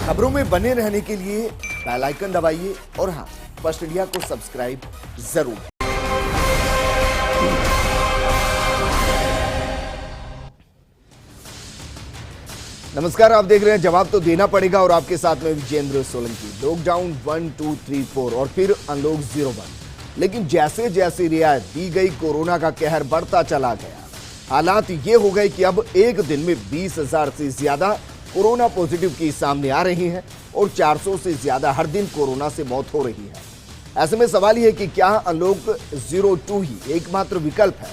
खबरों में बने रहने के लिए बेल आइकन दबाइए और हाँ, फर्स्ट इंडिया को सब्सक्राइब जरूर। नमस्कार, आप देख रहे हैं जवाब तो देना पड़ेगा और आपके साथ में विजेंद्र सोलंकी। लॉकडाउन 1, 2, 3, 4 और फिर अनलॉक 01। लेकिन जैसे जैसे रियायत दी गई, कोरोना का कहर बढ़ता चला गया। हालात ये हो गए कि अब एक दिन में 20,000 से ज्यादा कोरोना पॉजिटिव केस सामने आ रही हैं और 400 से ज्यादा हर दिन कोरोना से मौत हो रही है। ऐसे में सवाल यह है कि क्या अनलॉक 02 ही एकमात्र विकल्प है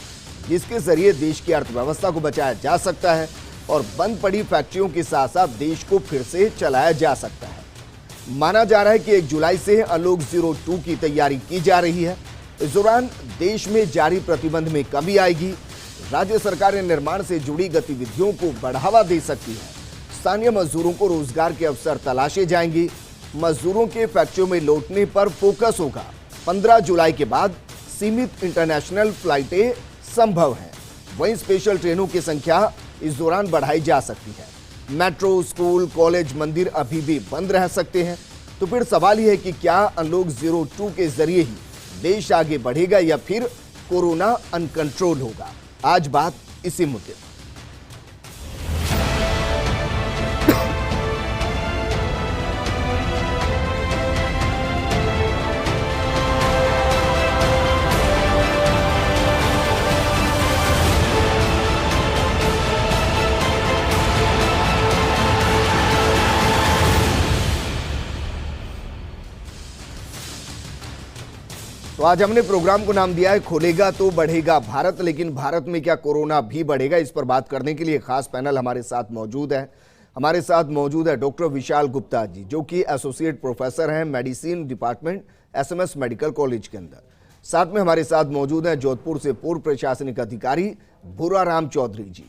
जिसके जरिए देश की अर्थव्यवस्था को बचाया जा सकता है और बंद पड़ी फैक्ट्रियों के साथ साथ देश को फिर से चलाया जा सकता है। माना जा रहा है कि 1 जुलाई से अनलॉक 02 की तैयारी की जा रही है। इस दौरान देश में जारी प्रतिबंध में कमी आएगी। राज्य सरकारें निर्माण से जुड़ी गतिविधियों को बढ़ावा दे सकती है। स्थानीय मजदूरों को रोजगार के अवसर तलाशे जाएंगी। मजदूरों के फैक्ट्रियों में लौटने पर फोकस होगा। 15 जुलाई के बाद सीमित इंटरनेशनल फ्लाइटें संभव हैं। वहीं स्पेशल ट्रेनों की संख्या इस दौरान बढ़ाई जा सकती है। मेट्रो, स्कूल, कॉलेज, मंदिर अभी भी बंद रह सकते हैं। तो फिर सवाल यह है कि क्या अनलॉक 02 के जरिए ही देश आगे बढ़ेगा या फिर कोरोना अनकंट्रोल होगा? आज बात इसी मुद्दे पर। तो आज हमने प्रोग्राम को नाम दिया है खोलेगा तो बढ़ेगा भारत। लेकिन भारत में क्या कोरोना भी बढ़ेगा? इस पर बात करने के लिए खास पैनल हमारे साथ मौजूद है। हमारे साथ मौजूद है डॉक्टर विशाल गुप्ता जी, जो कि एसोसिएट प्रोफेसर हैं medicine department SMS medical college के अंदर। साथ में हमारे साथ मौजूद हैं जोधपुर से पूर्व प्रशासनिक अधिकारी भूराराम चौधरी जी।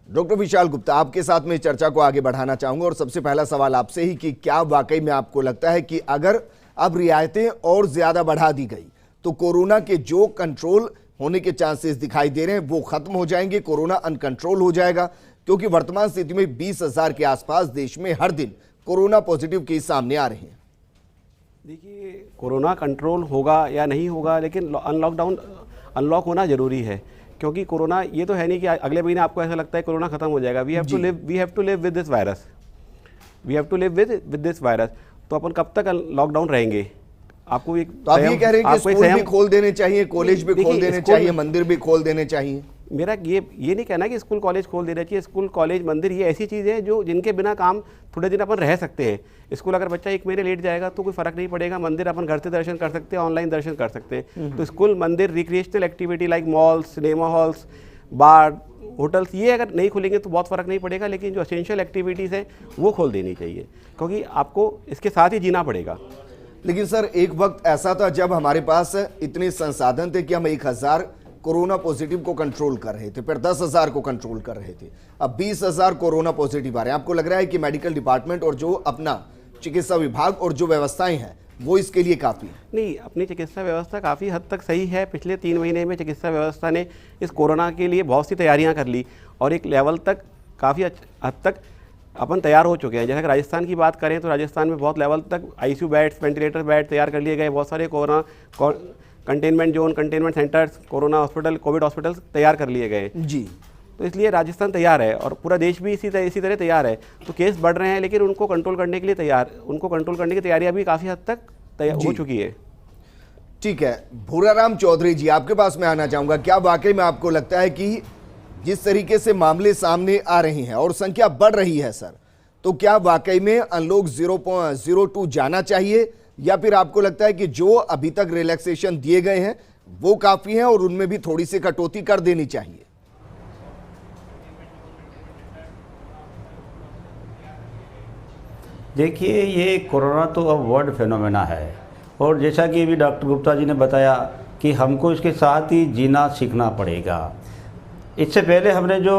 डॉक्टर विशाल गुप्ता, आपके साथ में चर्चा को आगे बढ़ाना चाहूंगा और सबसे पहला सवाल आपसे ही कि क्या वाकई में आपको लगता है कि अगर अब रियायतें और ज्यादा बढ़ा दी गई तो कोरोना के जो कंट्रोल होने के चांसेस दिखाई दे रहे हैं वो खत्म हो जाएंगे, कोरोना अनकंट्रोल हो जाएगा? क्योंकि वर्तमान स्थिति में 20,000 के आसपास देश में हर दिन कोरोना पॉजिटिव केस सामने आ रहे हैं। देखिए, कोरोना कंट्रोल होगा या नहीं होगा, लेकिन अनलॉक होना जरूरी है। क्योंकि कोरोना ये तो है नहीं कि अगले महीने आपको ऐसा लगता है कोरोना खत्म हो जाएगा। We have to live with this virus. We have to live with this virus. तो अपन कब तक लॉकडाउन रहेंगे? आपको एक तो आप ये कह रहे हैं कि स्कूल भी खोल देने चाहिए, कॉलेज भी खोल देने चाहिए, मंदिर भी खोल देने चाहिए? मेरा ये नहीं कहना कि स्कूल कॉलेज खोल देना चाहिए। स्कूल कॉलेज मंदिर ये ऐसी चीज़ है जो जिनके बिना काम थोड़े दिन अपन रह सकते हैं। स्कूल अगर बच्चा 1 महीने लेट जाएगा तो कोई फर्क नहीं पड़ेगा। मंदिर अपन घर से दर्शन कर सकते हैं, ऑनलाइन दर्शन कर सकते हैं। तो स्कूल, मंदिर, recreational activity like malls, cinema halls, bar, hotels, ये अगर नहीं खुलेंगे तो बहुत फ़र्क नहीं पड़ेगा। लेकिन जो एसेंशियल एक्टिविटीज़ हैं वो खोल देनी चाहिए, क्योंकि आपको इसके साथ ही जीना पड़ेगा। लेकिन सर, एक वक्त ऐसा था जब हमारे पास इतने संसाधन थे कि हम 1,000 कोरोना पॉजिटिव को कंट्रोल कर रहे थे, फिर 10,000 को कंट्रोल कर रहे थे, अब 20,000 कोरोना पॉजिटिव आ रहे हैं। आपको लग रहा है कि मेडिकल डिपार्टमेंट और जो अपना चिकित्सा विभाग और जो व्यवस्थाएं हैं वो इसके लिए काफ़ी है? नहीं, अपनी चिकित्सा व्यवस्था काफ़ी हद तक सही है। पिछले 3 महीने में चिकित्सा व्यवस्था ने इस कोरोना के लिए बहुत सी तैयारियाँ कर ली और एक लेवल तक काफ़ी हद तक अपन तैयार हो चुके हैं। जैसे राजस्थान की बात करें तो राजस्थान में बहुत लेवल तक आईसीयू बेड्स, वेंटिलेटर बेड तैयार कर लिए गए। बहुत सारे corona containment zone, containment centres, corona hospital, Covid hospitals तैयार कर लिए गए जी। तो इसलिए राजस्थान तैयार है और पूरा देश भी इसी तरह तैयार है। तो केस बढ़ रहे हैं लेकिन उनको कंट्रोल करने के लिए की तैयारियाँ भी काफ़ी हद तक हो चुकी है। ठीक है, भूराराम चौधरी जी, आपके पास मैं आना चाहूँगा। क्या वाकई में आपको लगता है कि जिस तरीके से मामले सामने आ रहे हैं और संख्या बढ़ रही है सर, तो क्या वाकई में अनलॉक 02 जाना चाहिए या फिर आपको लगता है कि जो अभी तक रिलैक्सेशन दिए गए हैं वो काफी हैं और उनमें भी थोड़ी सी कटौती कर देनी चाहिए? देखिए, ये कोरोना तो अब वर्ल्ड फेनोमेना है और जैसा कि अभी डॉक्टर गुप्ता जी ने बताया कि हमको इसके साथ ही जीना सीखना पड़ेगा। इससे पहले हमने जो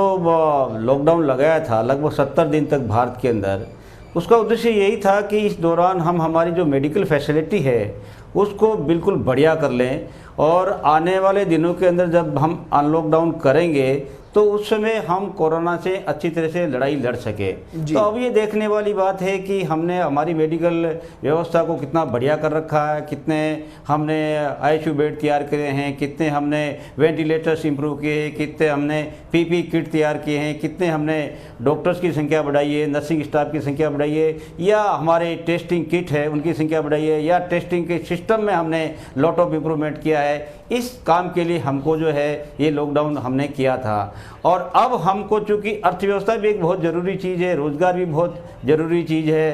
लॉकडाउन लगाया था लगभग 70 दिन तक भारत के अंदर, उसका उद्देश्य यही था कि इस दौरान हम हमारी जो मेडिकल फैसिलिटी है उसको बिल्कुल बढ़िया कर लें और आने वाले दिनों के अंदर जब हम अनलॉकडाउन करेंगे तो उस समय हम कोरोना से अच्छी तरह से लड़ाई लड़ सके। तो अब ये देखने वाली बात है कि हमने हमारी मेडिकल व्यवस्था को कितना बढ़िया कर रखा है, कितने हमने आईसीयू बेड तैयार करे हैं, कितने हमने वेंटिलेटर्स इंप्रूव किए हैं, कितने हमने पीपी किट तैयार किए हैं, कितने हमने डॉक्टर्स की संख्या बढ़ाई है, नर्सिंग स्टाफ की संख्या बढ़ाई है, या हमारे टेस्टिंग किट है उनकी संख्या बढ़ाई है, या टेस्टिंग के सिस्टम में हमने लॉट ऑफ इम्प्रूवमेंट किया है। इस काम के लिए हमको जो है ये लॉकडाउन हमने किया था। और अब हमको चूँकि अर्थव्यवस्था भी एक बहुत ज़रूरी चीज़ है, रोज़गार भी बहुत ज़रूरी चीज़ है,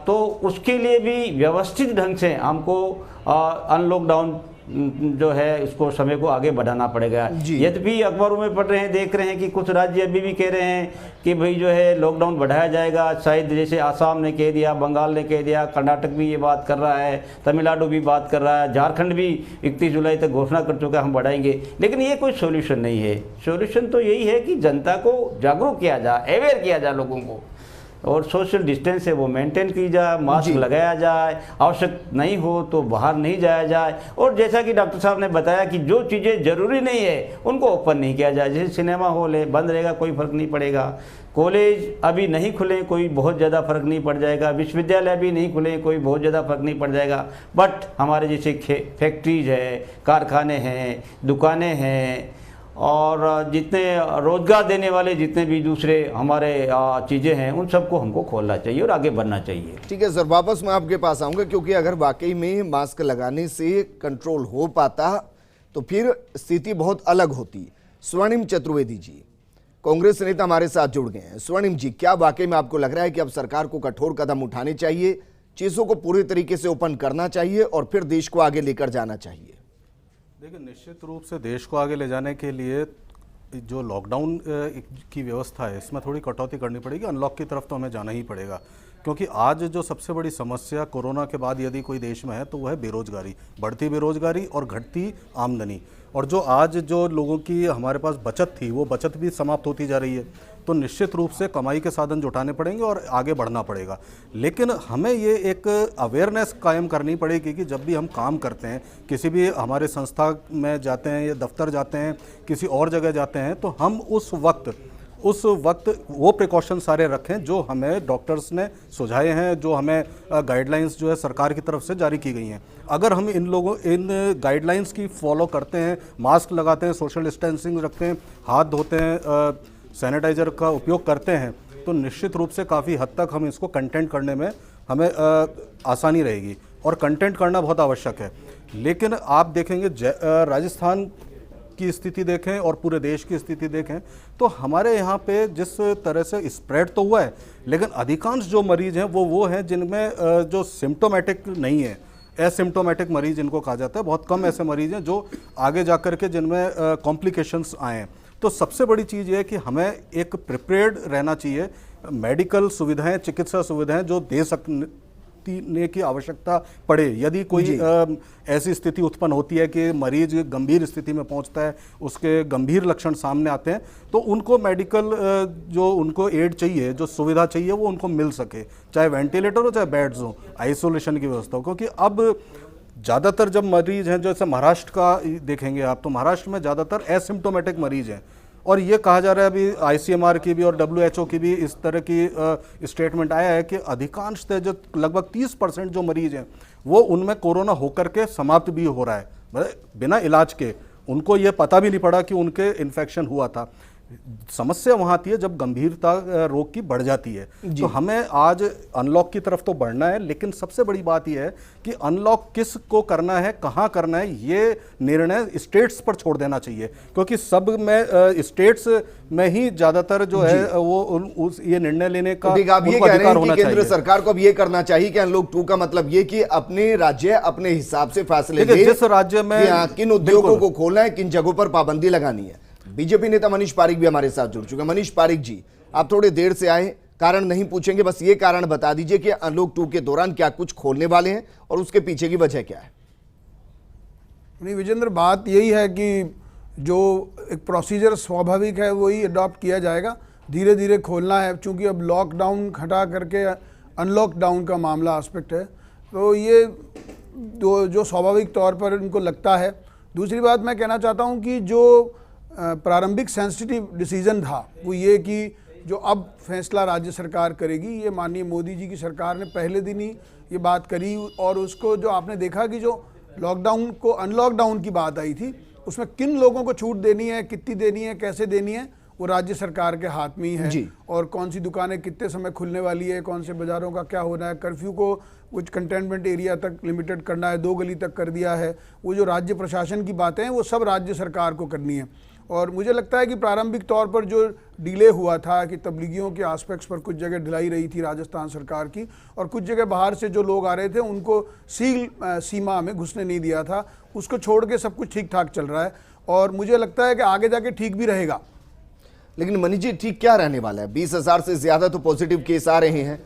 तो उसके लिए भी व्यवस्थित ढंग से हमको अनलॉकडाउन जो है इसको समय को आगे बढ़ाना पड़ेगा। यद्यपि अखबारों में पढ़ रहे हैं, देख रहे हैं कि कुछ राज्य अभी भी कह रहे हैं कि भाई जो है लॉकडाउन बढ़ाया जाएगा, शायद जैसे आसाम ने कह दिया, बंगाल ने कह दिया, कर्नाटक भी ये बात कर रहा है, तमिलनाडु भी बात कर रहा है, झारखंड भी 31 जुलाई तक घोषणा कर चुका है हम बढ़ाएंगे। लेकिन ये कोई सोल्यूशन नहीं है। सोल्यूशन तो यही है कि जनता को जागरूक किया जाए, अवेयर किया जाए लोगों को, और सोशल डिस्टेंस है वो मेंटेन की जाए, मास्क लगाया जाए, आवश्यक नहीं हो तो बाहर नहीं जाया जाए। और जैसा कि डॉक्टर साहब ने बताया कि जो चीज़ें ज़रूरी नहीं है उनको ओपन नहीं किया जाए। जैसे सिनेमा हॉल है, बंद रहेगा, कोई फ़र्क नहीं पड़ेगा। कॉलेज अभी नहीं खुले, कोई बहुत ज़्यादा फर्क नहीं पड़ जाएगा। विश्वविद्यालय भी नहीं खुले, कोई बहुत ज़्यादा फर्क नहीं पड़ जाएगा। बट हमारे जैसे फैक्ट्रीज है, कारखाने हैं, दुकानें हैं, और जितने रोज़गार देने वाले जितने भी दूसरे हमारे चीज़ें हैं उन सबको हमको खोलना चाहिए और आगे बढ़ना चाहिए। ठीक है सर, वापस मैं आपके पास आऊँगा, क्योंकि अगर वाकई में मास्क लगाने से कंट्रोल हो पाता तो फिर स्थिति बहुत अलग होती। स्वर्णिम चतुर्वेदी जी, कांग्रेस नेता हमारे साथ जुड़ गए हैं। स्वर्णिम जी, क्या वाकई में आपको लग रहा है कि अब सरकार को कठोर कदम उठाने चाहिए, चीज़ों को पूरे तरीके से ओपन करना चाहिए और फिर देश को आगे लेकर जाना चाहिए? देखिए, निश्चित रूप से देश को आगे ले जाने के लिए जो लॉकडाउन की व्यवस्था है इसमें थोड़ी कटौती करनी पड़ेगी। अनलॉक की तरफ तो हमें जाना ही पड़ेगा, क्योंकि आज जो सबसे बड़ी समस्या कोरोना के बाद यदि कोई देश में है तो वह है बेरोजगारी, बढ़ती बेरोजगारी और घटती आमदनी। और जो आज जो लोगों की हमारे पास बचत थी वो बचत भी समाप्त होती जा रही है। तो निश्चित रूप से कमाई के साधन जुटाने पड़ेंगे और आगे बढ़ना पड़ेगा। लेकिन हमें ये एक अवेयरनेस कायम करनी पड़ेगी कि जब भी हम काम करते हैं, किसी भी हमारे संस्था में जाते हैं या दफ्तर जाते हैं, किसी और जगह जाते हैं, तो हम उस वक्त वो प्रिकॉशन सारे रखें जो हमें डॉक्टर्स ने सुझाए हैं, जो हमें गाइडलाइंस जो है सरकार की तरफ से जारी की गई हैं। अगर हम इन गाइडलाइंस की फॉलो करते हैं, मास्क लगाते हैं, सोशल डिस्टेंसिंग रखते हैं, हाथ धोते हैं, सैनिटाइज़र का उपयोग करते हैं, तो निश्चित रूप से काफ़ी हद तक हम इसको कंटेंट करने में हमें आसानी रहेगी। और कंटेंट करना बहुत आवश्यक है। लेकिन आप देखेंगे राजस्थान की स्थिति देखें और पूरे देश की स्थिति देखें तो हमारे यहाँ पे जिस तरह से स्प्रेड तो हुआ है, लेकिन अधिकांश जो मरीज़ हैं वो हैं जिनमें जो सिम्टोमेटिक नहीं है, एसिम्टोमेटिक मरीज़ जिनको कहा जाता है। बहुत कम ऐसे मरीज़ हैं जो आगे जा कर के जिनमें कॉम्प्लिकेशंस आए हैं। तो सबसे बड़ी चीज़ ये है कि हमें एक प्रिपेयर्ड रहना चाहिए। मेडिकल सुविधाएं, चिकित्सा सुविधाएं जो दे सकने की आवश्यकता पड़े, यदि कोई ऐसी स्थिति उत्पन्न होती है कि मरीज गंभीर स्थिति में पहुंचता है, उसके गंभीर लक्षण सामने आते हैं, तो उनको मेडिकल जो उनको एड चाहिए, जो सुविधा चाहिए, वो उनको मिल सके, चाहे वेंटिलेटर हो, चाहे बेड्स हो, आइसोलेशन की व्यवस्था हो। क्योंकि अब ज़्यादातर जब मरीज़ हैं, जैसे महाराष्ट्र का देखेंगे आप, तो महाराष्ट्र में ज़्यादातर एसिम्टोमेटिक मरीज़ हैं। और ये कहा जा रहा है, अभी ICMR की भी और WHO की भी इस तरह की स्टेटमेंट आया है कि अधिकांश जो लगभग 30% जो मरीज़ हैं वो उनमें कोरोना होकर के समाप्त भी हो रहा है, मतलब बिना इलाज के। उनको ये पता भी नहीं पड़ा कि उनके इन्फेक्शन हुआ था। समस्या वहाँ आती है जब गंभीरता रोग की बढ़ जाती है। तो हमें आज अनलॉक की तरफ तो बढ़ना है, लेकिन सबसे बड़ी बात यह है कि अनलॉक किस को करना है, कहाँ करना है, ये निर्णय स्टेट्स पर छोड़ देना चाहिए। क्योंकि सब में स्टेट्स में ही ज़्यादातर जो है वो ये निर्णय लेने का अधिकार होना चाहिए। केंद्र सरकार को अब ये करना चाहिए कि अनलॉक 2 का मतलब ये कि अपने राज्य अपने हिसाब से फैसले ले, जिस राज्य में किन उद्योगों को खोलना है, किन जगहों पर पाबंदी लगानी है। बीजेपी नेता मनीष पारिक भी हमारे साथ जुड़ चुके हैं। मनीष पारिक जी, आप थोड़े देर से आए, कारण नहीं पूछेंगे, बस ये कारण बता दीजिए कि अनलॉक 2 के दौरान क्या कुछ खोलने वाले हैं और उसके पीछे की वजह क्या है? नहीं विजेंद्र, बात यही है कि जो एक प्रोसीजर स्वाभाविक है वही अडॉप्ट किया जाएगा, धीरे धीरे खोलना है। चूंकि अब लॉकडाउन हटा करके अनलॉक डाउन का मामला एस्पेक्ट है, तो ये जो स्वाभाविक तौर पर इनको लगता है। दूसरी बात मैं कहना चाहता हूँ कि जो प्रारंभिक सेंसिटिव डिसीजन था वो ये कि जो अब फैसला राज्य सरकार करेगी, ये माननीय मोदी जी की सरकार ने पहले दिन ही ये बात करी। और उसको जो आपने देखा कि जो लॉकडाउन को अनलॉकडाउन की बात आई थी, उसमें किन लोगों को छूट देनी है, कितनी देनी है, कैसे देनी है, वो राज्य सरकार के हाथ में ही है। और कौन सी दुकानें कितने समय खुलने वाली है, कौन से बाज़ारों का क्या होना है, कर्फ्यू को कुछ कंटेनमेंट एरिया तक लिमिटेड करना है, 2 गली तक कर दिया है, वो जो राज्य प्रशासन की बातें हैं वो सब राज्य सरकार को करनी है। और मुझे लगता है कि प्रारंभिक तौर पर जो डिले हुआ था कि तबलीगियों के आस्पेक्ट्स पर कुछ जगह ढिलाई रही थी राजस्थान सरकार की, और कुछ जगह बाहर से जो लोग आ रहे थे उनको सीमा में घुसने नहीं दिया था, उसको छोड़ के सब कुछ ठीक ठाक चल रहा है। और मुझे लगता है कि आगे जाके ठीक भी रहेगा। लेकिन मनीष जी, ठीक क्या रहने वाला है? 20,000 से ज्यादा तो पॉजिटिव केस आ रहे हैं।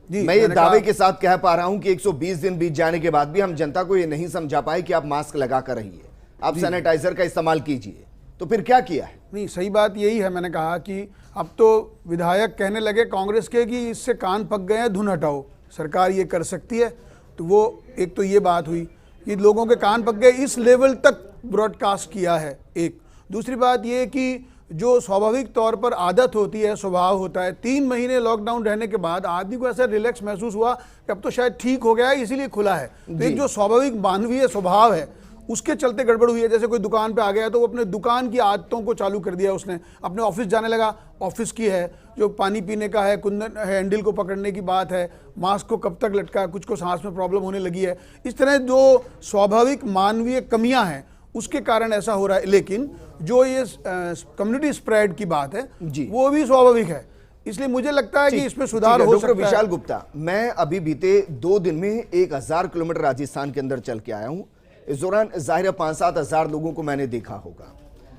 मैं ये दावे के साथ कह पा रहा हूं कि 120 दिन बीत जाने के बाद भी हम जनता को ये नहीं समझा पाए कि आप मास्क लगा कर रहिए, आप सैनिटाइजर का इस्तेमाल कीजिए, तो फिर क्या किया है? नहीं, सही बात यही है। मैंने कहा कि अब तो विधायक कहने लगे कांग्रेस के कि इससे कान पक गए हैं, धुन हटाओ, सरकार ये कर सकती है। तो वो एक तो ये बात हुई कि लोगों के कान पक गए, इस लेवल तक ब्रॉडकास्ट किया है। एक दूसरी बात ये कि जो स्वाभाविक तौर पर आदत होती है, स्वभाव होता है, 3 महीने लॉकडाउन रहने के बाद आदमी को ऐसा रिलैक्स महसूस हुआ कि अब तो शायद ठीक हो गया है, इसीलिए खुला है। तो एक जो स्वाभाविक मानवीय स्वभाव है उसके चलते गड़बड़ हुई है। जैसे कोई दुकान पे आ गया तो वो अपने दुकान की आदतों को चालू कर दिया, उसने अपने ऑफिस जाने लगा, ऑफिस की है, जो पानी पीने का है, कुंदन है, हैंडल को पकड़ने की बात है, मास्क को कब तक लटका, कुछ को सांस में प्रॉब्लम होने लगी है। इस तरह जो स्वाभाविक मानवीय कमियां हैं उसके कारण ऐसा हो रहा है। लेकिन जो ये कम्युनिटी स्प्रेड की बात है वो भी स्वाभाविक है, इसलिए मुझे लगता है कि इसमें सुधार हो सकता है। डॉक्टर विशाल गुप्ता, मैं अभी बीते 2 दिन में 1000 किलोमीटर राजस्थान के अंदर चल के आया हूं। इस दौरान जाहिर है 5-7 हजार लोगों को मैंने देखा होगा।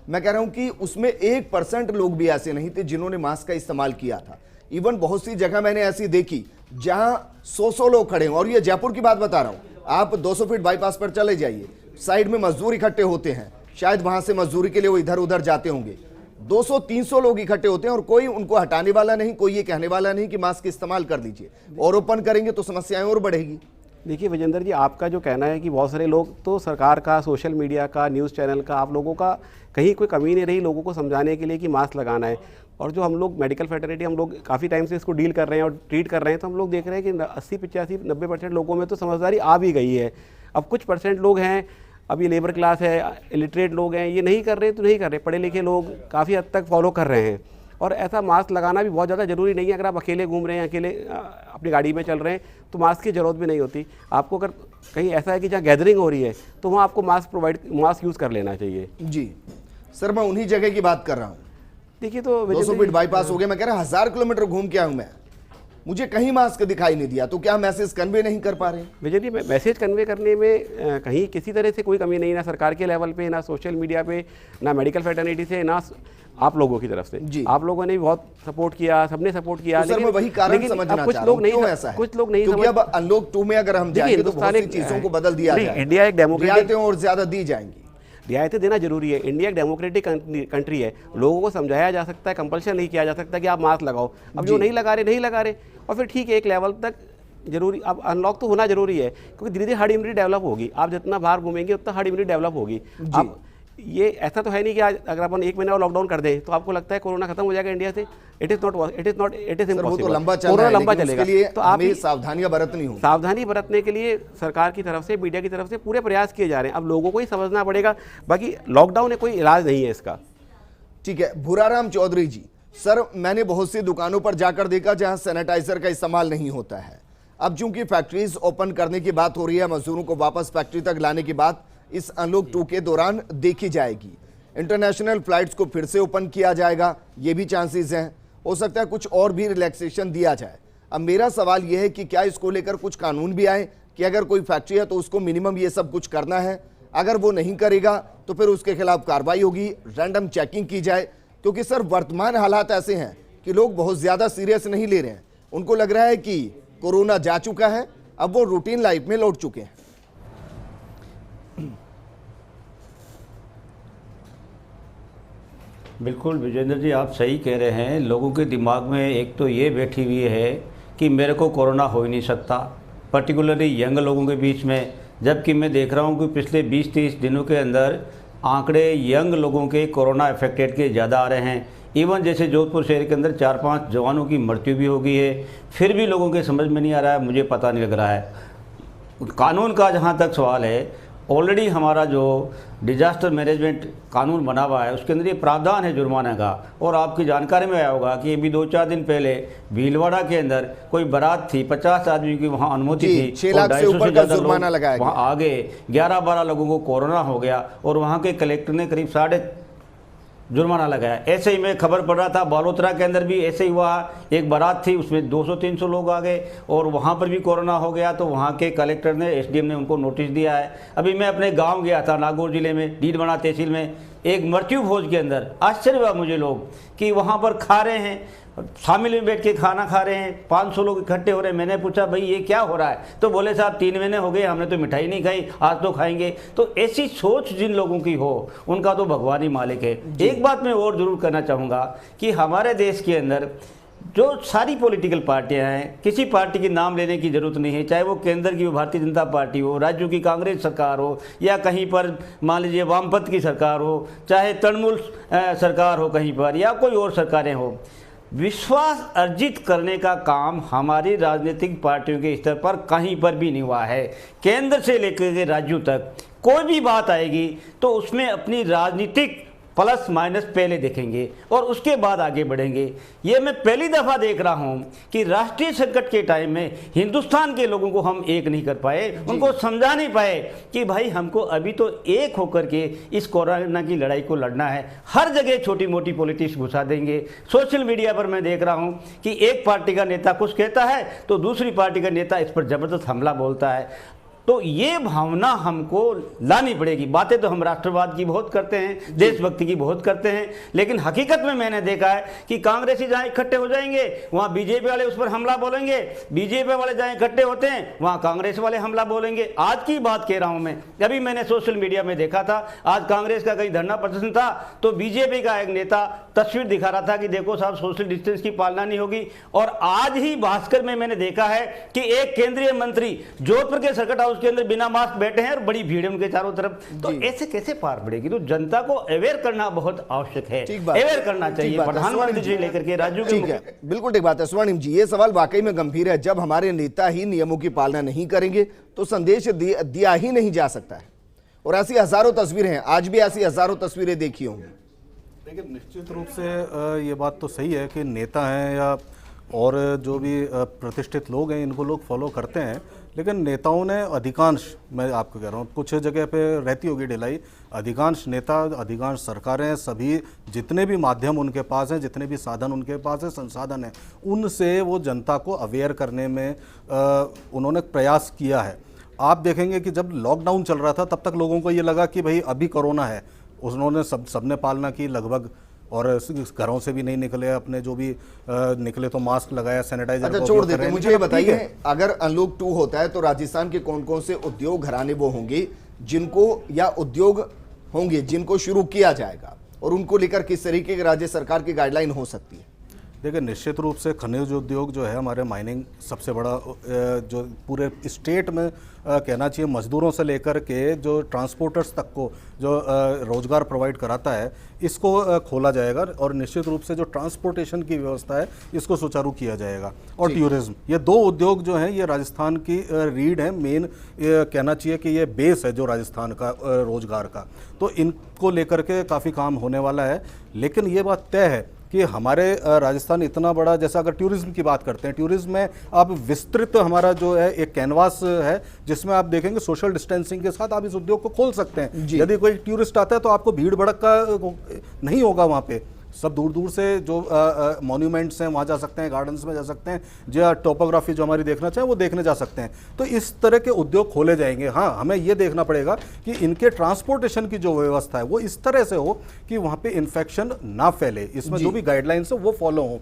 मैं कह रहा हूं कि उसमें 1% लोग भी ऐसे नहीं थे जिन्होंने मास्क का इस्तेमाल किया था। इवन बहुत सी जगह मैंने ऐसी देखी जहां 100 लोग खड़े हैं, और ये जयपुर की बात बता रहा हूं। आप 200 फीट बाईपास पर चले जाइए, साइड में मजदूर इकट्ठे होते हैं, शायद वहां से मजदूरी के लिए वो इधर उधर जाते होंगे। 200-300 लोग इकट्ठे होते हैं और कोई उनको हटाने वाला नहीं, कोई ये कहने वाला नहीं कि मास्क इस्तेमाल कर लीजिए। और ओपन करेंगे तो समस्याएं और बढ़ेगी। देखिए विजेंद्र जी, आपका जो कहना है कि बहुत सारे लोग तो सरकार का, सोशल मीडिया का, न्यूज़ चैनल का, आप लोगों का कहीं कोई कमी नहीं रही लोगों को समझाने के लिए कि मास्क लगाना है। और जो हम लोग मेडिकल फ्रेटर्निटी, हम लोग काफ़ी टाइम से इसको डील कर रहे हैं और ट्रीट कर रहे हैं, तो हम लोग देख रहे हैं कि 80-85-90% लोगों में तो समझदारी आ भी गई है। अब कुछ % लोग हैं, अब ये लेबर क्लास है, इलिटरेट लोग हैं, ये नहीं कर रहे तो नहीं कर रहे, पढ़े लिखे लोग काफ़ी हद तक फॉलो कर रहे हैं। और ऐसा मास्क लगाना भी बहुत ज़्यादा ज़रूरी नहीं है। अगर आप अकेले घूम रहे हैं, अकेले अपनी गाड़ी में चल रहे हैं, तो मास्क की ज़रूरत भी नहीं होती। आपको अगर कहीं ऐसा है कि जहाँ गैदरिंग हो रही है तो वहाँ आपको मास्क यूज़ कर लेना चाहिए। जी सर, मैं उन्हीं जगह की बात कर रहा हूँ। देखिए तो 200 फीट बाईपास हो गया, मैं कह रहा 1000 किलोमीटर घूम के आऊँ, मैं मुझे कहीं मास्क दिखाई नहीं दिया, तो क्या मैसेज कन्वे नहीं कर पा रहे? विजय जी, मैसेज कन्वे करने में कहीं किसी तरह से कोई कमी नहीं, ना सरकार के लेवल पे, ना सोशल मीडिया पे, ना मेडिकल फ्रेटर्निटी से, ना आप लोगों की तरफ से। आप लोगों ने भी बहुत सपोर्ट किया, सबने सपोर्ट किया। तो लेकिन वही कारण समझना कुछ लोग नहीं, कुछ लोग नहीं समझ। अब अनलॉक 2 में अगर हम जाएंगे तो बहुत सी चीजों को बदल दिया जाएगा। इंडिया एक डेमोक्रेटिक, रियायतें और ज्यादा दी जाएंगी। रियायतें देना जरूरी है। इंडिया एक डेमोक्रेटिक कंट्री है, लोगों को समझाया जा सकता है, कंपल्शन नहीं किया जा सकता कि आप मास्क लगाओ। अब जो नहीं लगा रहे, और फिर ठीक है, एक लेवल तक जरूरी, अब अनलॉक तो होना जरूरी है, क्योंकि धीरे धीरे हर्ड इम्यूनिटी डेवलप होगी। आप जितना बाहर घूमेंगे उतना हर्ड इम्यूनिटी डेवलप होगी। अब ये ऐसा तो है नहीं कि आज अगर अपन 1 महीना और लॉकडाउन कर दें तो आपको लगता है कोरोना खत्म हो जाएगा इंडिया से। It is impossible. लंबा चलेगा, तो आप सावधानियां बरतनी होगी। सावधानी बरतने के लिए सरकार की तरफ से, मीडिया की तरफ से पूरे प्रयास किए जा रहे हैं। अब लोगों को ही समझना पड़ेगा, बाकी लॉकडाउन कोई इलाज नहीं है इसका। ठीक है, भूराराम चौधरी जी, सर मैंने बहुत सी दुकानों पर जाकर देखा जहां सैनिटाइजर का इस्तेमाल नहीं होता है। अब चूंकि फैक्ट्रीज ओपन करने की बात हो रही है, मजदूरों को वापस फैक्ट्री तक लाने की बात इस अनलॉक 2 के दौरान देखी जाएगी। इंटरनेशनल फ्लाइट्स को फिर से ओपन किया जाएगा, ये भी चांसेस हैं। हो सकता है कुछ और भी रिलैक्सेशन दिया जाए। अब मेरा सवाल यह है कि क्या इसको लेकर कुछ कानून भी आए कि अगर कोई फैक्ट्री है तो उसको मिनिमम ये सब कुछ करना है, अगर वो नहीं करेगा तो फिर उसके खिलाफ कार्रवाई होगी, रैंडम चेकिंग की जाए। क्योंकि सर वर्तमान हालात ऐसे हैं कि लोग बहुत ज़्यादा सीरियस नहीं ले रहे हैं। उनको लग रहा है कि कोरोना जा चुका है, अब वो रूटीन लाइफ में लौट चुके हैं। बिल्कुल विजेंद्र जी, आप सही कह रहे हैं। लोगों के दिमाग में एक तो ये बैठी हुई है कि मेरे को कोरोना हो ही नहीं सकता, पर्टिकुलरली यंग लोगों के बीच में। जबकि मैं देख रहा हूँ कि पिछले 20-30 दिनों के अंदर आंकड़े यंग लोगों के कोरोना अफेक्टेड के ज़्यादा आ रहे हैं। इवन जैसे जोधपुर शहर के अंदर 4-5 जवानों की मृत्यु भी हो गई है, फिर भी लोगों के समझ में नहीं आ रहा है, मुझे पता नहीं लग रहा है। कानून का जहाँ तक सवाल है, ऑलरेडी हमारा जो डिजास्टर मैनेजमेंट कानून बना हुआ है उसके अंदर ये प्रावधान है जुर्माना का। और आपकी जानकारी में आया होगा कि अभी 2-4 दिन पहले भीलवाड़ा के अंदर कोई बारात थी, 50 आदमी की वहाँ अनुमति जी, थी, 6 लाख से ऊपर का जुर्माना लगाया गया। वहाँ आगे 11-12 लोगों को कोरोना हो गया और वहाँ के कलेक्टर ने करीब 3.5 जुर्माना लगाया। ऐसे ही मैं खबर पढ़ रहा था बालोतरा के अंदर भी ऐसे ही हुआ, एक बारात थी उसमें 200-300 लोग आ गए और वहाँ पर भी कोरोना हो गया। तो वहाँ के कलेक्टर ने, एसडीएम ने उनको नोटिस दिया है। अभी मैं अपने गांव गया था नागौर जिले में, डीडवाना तहसील में, एक मृत्यु भोज के अंदर आश्चर्य हुआ मुझे लोग कि वहाँ पर खा रहे हैं, शामिल में बैठ के खाना खा रहे हैं, 500 लोग इकट्ठे हो रहे हैं। मैंने पूछा भाई ये क्या हो रहा है, तो बोले साहब 3 महीने हो गए हमने तो मिठाई नहीं खाई, आज तो खाएंगे। तो ऐसी सोच जिन लोगों की हो उनका तो भगवान ही मालिक है। एक बात मैं और ज़रूर कहना चाहूँगा कि हमारे देश के अंदर जो सारी पॉलिटिकल पार्टियां हैं, किसी पार्टी के नाम लेने की जरूरत नहीं है, चाहे वो केंद्र की भारतीय जनता पार्टी हो, राज्यों की कांग्रेस सरकार हो, या कहीं पर मान लीजिए वामपंथ की सरकार हो, चाहे तृणमूल सरकार हो कहीं पर, या कोई और सरकारें हो। विश्वास अर्जित करने का काम हमारी राजनीतिक पार्टियों के स्तर पर कहीं पर भी नहीं हुआ है। केंद्र से लेकर के राज्यों तक कोई भी बात आएगी तो उसमें अपनी राजनीतिक प्लस माइनस पहले देखेंगे और उसके बाद आगे बढ़ेंगे। ये मैं पहली दफ़ा देख रहा हूँ कि राष्ट्रीय संकट के टाइम में हिंदुस्तान के लोगों को हम एक नहीं कर पाए, उनको समझा नहीं पाए कि भाई हमको अभी तो एक होकर के इस कोरोना की लड़ाई को लड़ना है। हर जगह छोटी मोटी पॉलिटिक्स घुसा देंगे। सोशल मीडिया पर मैं देख रहा हूँ कि एक पार्टी का नेता कुछ कहता है तो दूसरी पार्टी का नेता इस पर ज़बरदस्त हमला बोलता है। तो ये भावना हमको लानी पड़ेगी। बातें तो हम राष्ट्रवाद की बहुत करते हैं, देशभक्ति की बहुत करते हैं, लेकिन हकीकत में मैंने देखा है कि कांग्रेसी जहाँ इकट्ठे हो जाएंगे वहाँ बीजेपी वाले उस पर हमला बोलेंगे, बीजेपी वाले जहाँ इकट्ठे होते हैं वहाँ कांग्रेस वाले हमला बोलेंगे। आज की बात कह रहा हूँ मैं, अभी मैंने सोशल मीडिया में देखा था, आज कांग्रेस का कहीं धरना प्रदर्शन था तो बीजेपी का एक नेता तस्वीर दिखा रहा था कि देखो साहब सोशल डिस्टेंस की पालना नहीं होगी। और आज ही भास्कर में मैंने देखा है कि एक केंद्रीय मंत्री जोधपुर के सर्किट हाउस के अंदर बिना मास्क बैठे हैं और बड़ी भीड़ उनके चारों तरफ। तो ऐसे कैसे पार पड़ेगी? तो जनता को अवेयर करना बहुत आवश्यक है, अवेयर करना चाहिए प्रधानमंत्री से लेकर के राज्यों के। बिल्कुल ठीक बात है स्वर्णिम जी, ये सवाल वाकई में गंभीर है। जब हमारे नेता ही नियमों की पालना नहीं करेंगे तो संदेश दिया ही नहीं जा सकता है। और ऐसी हजारों तस्वीरें हैं, आज भी ऐसी हजारों तस्वीरें देखी होंगी। देखिए निश्चित रूप से ये बात तो सही है कि नेता हैं या और जो भी प्रतिष्ठित लोग हैं इनको लोग फॉलो करते हैं, लेकिन नेताओं ने अधिकांश, मैं आपको कह रहा हूँ कुछ जगह पे रहती होगी ढिलाई, अधिकांश नेता, अधिकांश सरकारें, सभी जितने भी माध्यम उनके पास हैं, जितने भी साधन उनके पास हैं, संसाधन हैं, उनसे वो जनता को अवेयर करने में उन्होंने प्रयास किया है। आप देखेंगे कि जब लॉकडाउन चल रहा था तब तक लोगों को ये लगा कि भाई अभी कोरोना है, उन्होंने सबने पालना की लगभग, और घरों से भी नहीं निकले, अपने जो भी निकले तो मास्क लगाया, सैनिटाइजर। अच्छा छोड़ देते, मुझे ये बताइए अगर अनलॉक 2 होता है तो राजस्थान के कौन कौन से उद्योग घराने वो होंगे जिनको, या उद्योग होंगे जिनको शुरू किया जाएगा, और उनको लेकर किस तरीके की राज्य सरकार की गाइडलाइन हो सकती है? देखिए निश्चित रूप से खनिज उद्योग जो है हमारे, माइनिंग सबसे बड़ा जो पूरे स्टेट में कहना चाहिए, मजदूरों से लेकर के जो ट्रांसपोर्टर्स तक को जो रोजगार प्रोवाइड कराता है, इसको खोला जाएगा। और निश्चित रूप से जो ट्रांसपोर्टेशन की व्यवस्था है इसको सुचारू किया जाएगा। और टूरिज्म, ये 2 उद्योग जो हैं ये राजस्थान की रीढ़ है, मेन कहना चाहिए कि ये बेस है जो राजस्थान का रोजगार का। तो इनको लेकर के काफ़ी काम होने वाला है। लेकिन ये बात तय है कि हमारे राजस्थान इतना बड़ा, जैसा अगर टूरिज्म की बात करते हैं, टूरिज्म में आप विस्तृत हमारा जो है एक कैनवास है जिसमें आप देखेंगे सोशल डिस्टेंसिंग के साथ आप इस उद्योग को खोल सकते हैं। यदि कोई टूरिस्ट आता है तो आपको भीड़ भड़का नहीं होगा वहाँ पे, सब दूर दूर से जो मॉन्यूमेंट्स हैं वहाँ जा सकते हैं, गार्डन्स में जा सकते हैं, जो टोपोग्राफी जो हमारी देखना चाहें वो देखने जा सकते हैं। तो इस तरह के उद्योग खोले जाएंगे। हाँ, हमें ये देखना पड़ेगा कि इनके ट्रांसपोर्टेशन की जो व्यवस्था है वो इस तरह से हो कि वहाँ पे इन्फेक्शन ना फैले, इसमें जो भी गाइडलाइंस है वो फॉलो हों।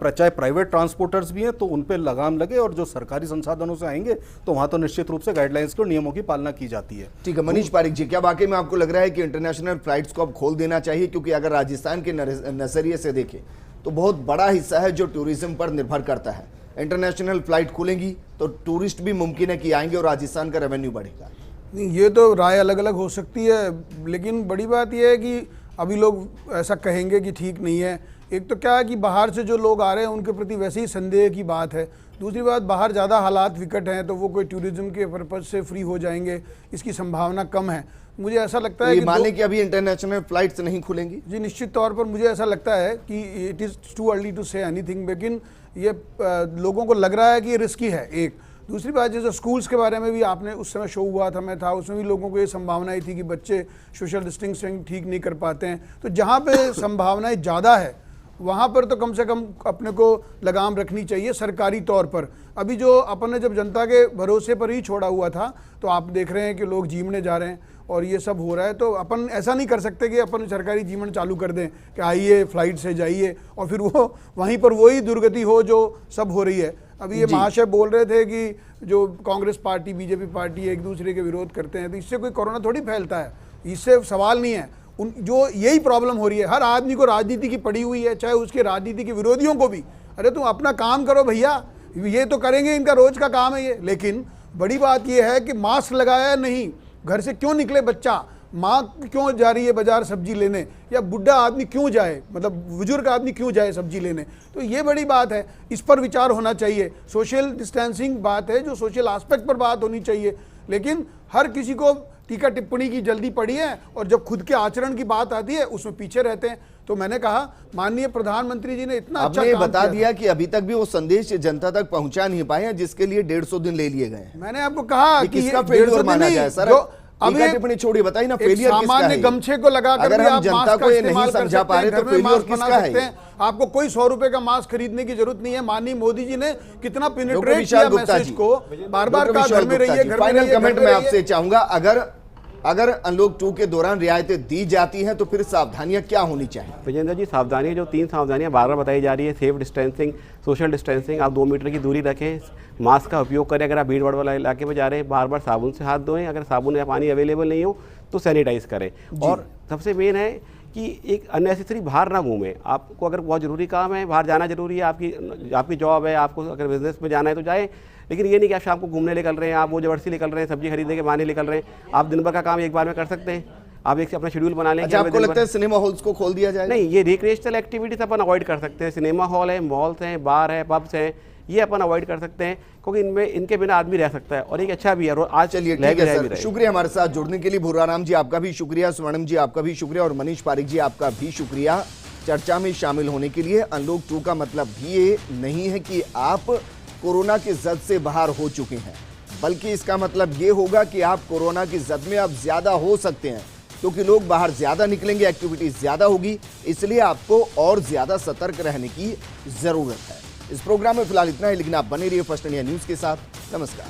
चाहे प्राइवेट ट्रांसपोर्टर्स भी हैं तो उन पर लगाम लगे, और जो सरकारी संसाधनों से आएंगे तो वहाँ तो निश्चित रूप से गाइडलाइंस के नियमों की पालना की जाती है। ठीक है मनीष पारिक जी, क्या वाकई में आपको लग रहा है कि इंटरनेशनल फ्लाइट्स को अब खोल देना चाहिए? क्योंकि अगर राजस्थान के नजरिए से देखें तो बहुत बड़ा हिस्सा है जो टूरिज्म पर निर्भर करता है। इंटरनेशनल फ्लाइट खुलेंगी तो टूरिस्ट भी मुमकिन है कि आएंगे और राजस्थान का रेवेन्यू बढ़ेगा। नहीं, ये तो राय अलग अलग हो सकती है, लेकिन बड़ी बात यह है कि अभी लोग ऐसा कहेंगे कि ठीक नहीं है। एक तो क्या है कि बाहर से जो लोग आ रहे हैं उनके प्रति वैसे ही संदेह की बात है। दूसरी बात, बाहर ज़्यादा हालात विकट हैं तो वो कोई टूरिज्म के पर्पज़ से फ्री हो जाएंगे, इसकी संभावना कम है। मुझे ऐसा लगता है कि माने कि अभी इंटरनेशनल फ्लाइट्स नहीं खुलेंगी। जी निश्चित तौर पर मुझे ऐसा लगता है कि it is too early to say anything, लेकिन ये लोगों को लग रहा है कि ये रिस्की है। एक दूसरी बात, जैसे स्कूल्स के बारे में भी आपने उस समय शो हुआ था, मैं था उसमें भी, लोगों को ये संभावनाएं थी कि बच्चे सोशल डिस्टेंसिंग ठीक नहीं कर पाते हैं। तो जहाँ पे संभावनाएं ज़्यादा है वहाँ पर तो कम से कम अपने को लगाम रखनी चाहिए सरकारी तौर पर। अभी जो अपन ने जब जनता के भरोसे पर ही छोड़ा हुआ था, तो आप देख रहे हैं कि लोग जीवने जा रहे हैं और ये सब हो रहा है। तो अपन ऐसा नहीं कर सकते कि अपन सरकारी जीवन चालू कर दें कि आइए फ्लाइट से जाइए और फिर वो वहीं पर वही दुर्गति हो जो सब हो रही है। अभी ये महाशय बोल रहे थे कि जो कांग्रेस पार्टी, बीजेपी पार्टी एक दूसरे के विरोध करते हैं, तो इससे कोई कोरोना थोड़ी फैलता है, इससे सवाल नहीं है। जो यही प्रॉब्लम हो रही है, हर आदमी को राजनीति की पड़ी हुई है, चाहे उसके राजनीति के विरोधियों को भी। अरे तुम अपना काम करो भैया, ये तो करेंगे, इनका रोज का काम है ये। लेकिन बड़ी बात ये है कि मास्क लगाया नहीं, घर से क्यों निकले बच्चा, माँ क्यों जा रही है बाजार सब्जी लेने, या बुढ़ा आदमी क्यों जाए, मतलब बुजुर्ग आदमी क्यों जाए सब्जी लेने। तो ये बड़ी बात है, इस पर विचार होना चाहिए। सोशल डिस्टेंसिंग बात है, जो सोशल एस्पेक्ट पर बात होनी चाहिए। लेकिन हर किसी को टीका टिप्पणी की जल्दी पड़ी है और जब खुद के आचरण की बात आती है उसमें पीछे रहते हैं। तो मैंने कहा माननीय प्रधानमंत्री जी ने इतना अच्छा काम बता दिया कि अभी तक भी वो संदेश जनता तक पहुंचा नहीं पाए हैं, जिसके लिए 150 दिन ले लिए गए। मैंने आपको कहा कि किसका फेलियर माना जाए सर? अभी टिप्पणी छोड़िए, बताइए ना, फेलियर किसका है? गमछे को लगाकर अगर हम जनता को ये नहीं समझा पा रहे तो फेलियर किसका है? आपको कोई 100 रुपए का मास्क खरीदने की जरूरत नहीं है। माननीय मोदी जी ने कितना पेनिट्रेट किया मैसेज को, बार-बार कहा घर में रहिए, घर में फाइनल कमेंट मैं आपसे चाहूंगा, अगर अनलॉक 2 के दौरान रियायतें दी जाती हैं तो फिर सावधानियां क्या होनी चाहिए? विजेंद्र जी, सावधानियां जो 3 सावधानियां बार बार बताई जा रही है, सेफ डिस्टेंसिंग, सोशल डिस्टेंसिंग, आप 2 मीटर की दूरी रखें, मास्क का उपयोग करें, अगर आप भीड़ भाड़ वाला इलाके में जा रहे हैं बार बार साबुन से हाथ धोएं, अगर साबुन या पानी अवेलेबल नहीं हो तो सैनिटाइज करें। और सबसे मेन है कि एक अननेसेसरी बाहर ना घूमें। आपको अगर बहुत ज़रूरी काम है, बाहर जाना जरूरी है, आपकी जॉब है, आपको अगर बिजनेस में जाना है तो जाए, लेकिन ये नहीं कि आप शाम को घूमने निकल रहे हैं, आप वो जबरदस्ती निकल रहे हैं, सब्जी खरीदने के बहाने निकल रहे हैं। आप दिन भर का काम एक बार में कर सकते हैं, आप एक अपना शेड्यूल बना लें। अच्छा, आपको लगता है सिनेमा हॉल्स को खोल दिया जाए? नहीं, ये रिक्रिएशनल एक्टिविटीज अपन अवॉइड कर सकते हैं। सिनेमा हॉल है, मॉल्स हैं, बार है, पब्स हैं, ये अपन अवॉइड कर सकते हैं, क्योंकि इनके बिना आदमी रह सकता है और एक अच्छा भी है। आज चलिए ठीक है सर, शुक्रिया हमारे साथ जुड़ने के लिए। भूराराम जी आपका भी शुक्रिया, स्वर्णम जी आपका भी शुक्रिया और मनीष पारिक जी आपका भी शुक्रिया चर्चा में शामिल होने के लिए। अनलॉक 2 का मतलब भी ये नहीं है कि आप कोरोना की जद से बाहर हो चुके हैं, बल्कि इसका मतलब ये होगा कि आप कोरोना की जद में अब ज्यादा हो सकते हैं, क्योंकि लोग बाहर ज्यादा निकलेंगे, एक्टिविटीज ज्यादा होगी, इसलिए आपको और ज्यादा सतर्क रहने की जरूरत है। इस प्रोग्राम में फिलहाल इतना ही, लेकिन आप बने रहिए फर्स्ट इंडिया न्यूज के साथ। नमस्कार।